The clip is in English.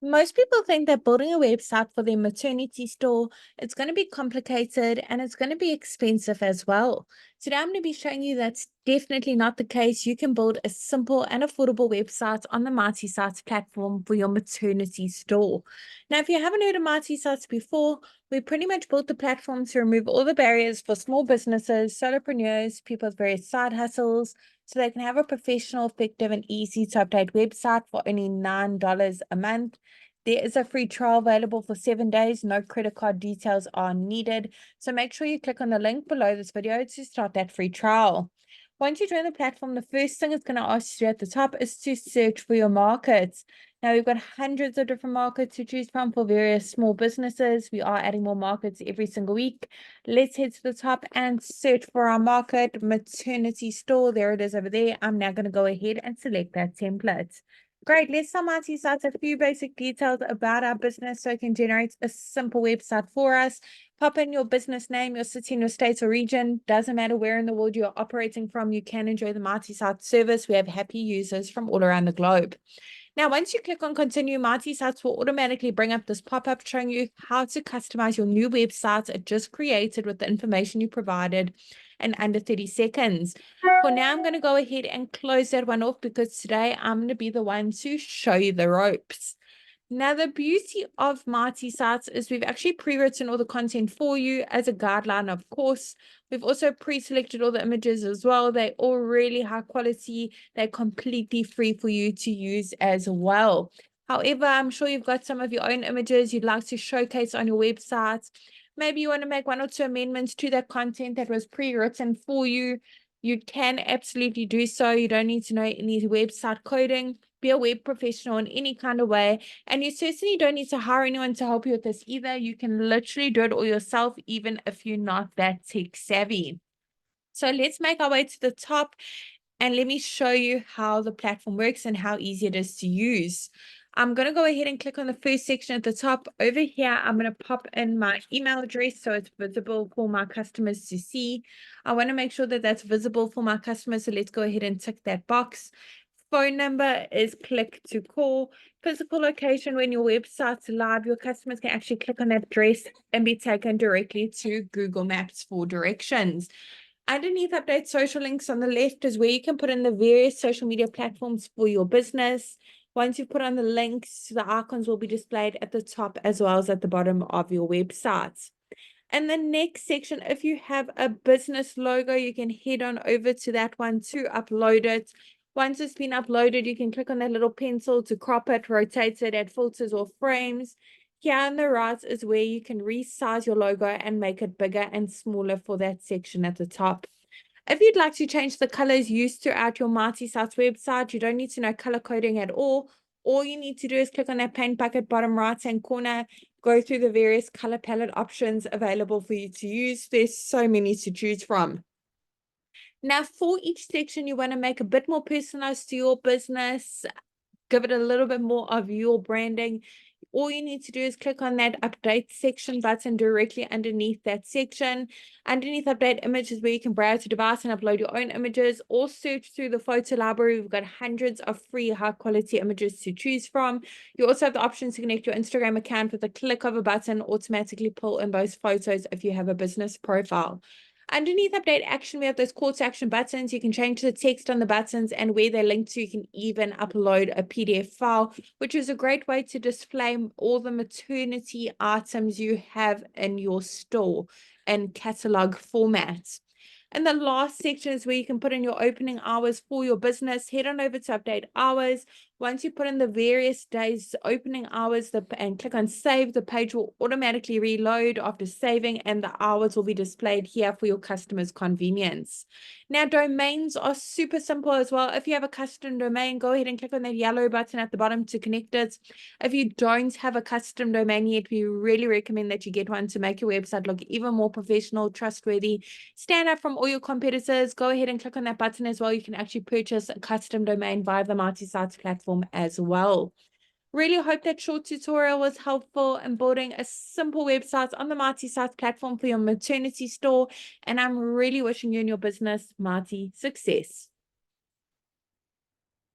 Most people think that building a website for their maternity store, it's going to be complicated and it's going to be expensive as well. Today, I'm going to be showing you that's definitely not the case. You can build a simple and affordable website on the Mighty Sites platform for your maternity store. Now, if you haven't heard of Mighty Sites before, we pretty much built the platform to remove all the barriers for small businesses, solopreneurs, people with various side hustles, so they can have a professional, effective, and easy to update website for only $9 a month. There is a free trial available for 7 days. No credit card details are needed. So make sure you click on the link below this video to start that free trial. Once you join the platform, the first thing it's going to ask you at the top is to search for your markets. Now, we've got hundreds of different markets to choose from for various small businesses. We are adding more markets every single week. Let's head to the top and search for our market, maternity store. There it is over there. I'm now going to go ahead and select that template. Great, let's start Mighty Sites. A few basic details about our business so it can generate a simple website for us. Pop in your business name, your city, and your state or region. Doesn't matter where in the world you're operating from, you can enjoy the Mighty Sites service. We have happy users from all around the globe. Now, once you click on continue, Mighty Sites will automatically bring up this pop-up showing you how to customize your new website it just created with the information you provided in under 30 seconds. For now, I'm going to go ahead and close that one off because today I'm going to be the one to show you the ropes. Now, the beauty of Mighty Sites is we've actually pre-written all the content for you as a guideline, of course. We've also pre-selected all the images as well. They're all really high quality. They're completely free for you to use as well. However, I'm sure you've got some of your own images you'd like to showcase on your website. Maybe you want to make one or two amendments to that content that was pre-written for you. You can absolutely do so. You don't need to know any website coding. Be a web professional in any kind of way. And you certainly don't need to hire anyone to help you with this either. You can literally do it all yourself, even if you're not that tech savvy. So let's make our way to the top and let me show you how the platform works and how easy it is to use. I'm going to go ahead and click on the first section at the top. Over here, I'm going to pop in my email address so it's visible for my customers to see. I want to make sure that that's visible for my customers. So let's go ahead and tick that box. Phone number is click to call. Physical location, when your website's live, your customers can actually click on that address and be taken directly to Google Maps for directions. Underneath update social links on the left is where you can put in the various social media platforms for your business. Once you put on the links, the icons will be displayed at the top as well as at the bottom of your website. And the next section, if you have a business logo, you can head on over to that one to upload it. Once it's been uploaded, you can click on that little pencil to crop it, rotate it, add filters or frames. Here on the right is where you can resize your logo and make it bigger and smaller for that section at the top. If you'd like to change the colors used throughout your Mighty Sites website, you don't need to know color coding at all. All you need to do is click on that paint bucket bottom right-hand corner, go through the various color palette options available for you to use. There's so many to choose from. Now, for each section, you want to make a bit more personalized to your business, give it a little bit more of your branding. All you need to do is click on that update section button directly underneath that section. Underneath update images where you can browse your device and upload your own images or search through the photo library. We've got hundreds of free high quality images to choose from. You also have the option to connect your Instagram account with a click of a button, automatically pull in those photos if you have a business profile. Underneath update action, we have those call to action buttons. You can change the text on the buttons and where they're linked to. You can even upload a PDF file, which is a great way to display all the maternity items you have in your store in catalog formats. And the last section is where you can put in your opening hours for your business. Head on over to update hours. Once you put in the various days opening hours and click on save, the page will automatically reload after saving and the hours will be displayed here for your customers' convenience. Now, domains are super simple as well. If you have a custom domain, go ahead and click on that yellow button at the bottom to connect it. If you don't have a custom domain yet, we really recommend that you get one to make your website look even more professional, trustworthy, stand out from all your competitors. Go ahead and click on that button as well. You can actually purchase a custom domain via the Mighty Sites platform as well. Really hope that short tutorial was helpful in building a simple website on the Mighty Sites platform for your maternity store. And I'm really wishing you and your business Mighty success.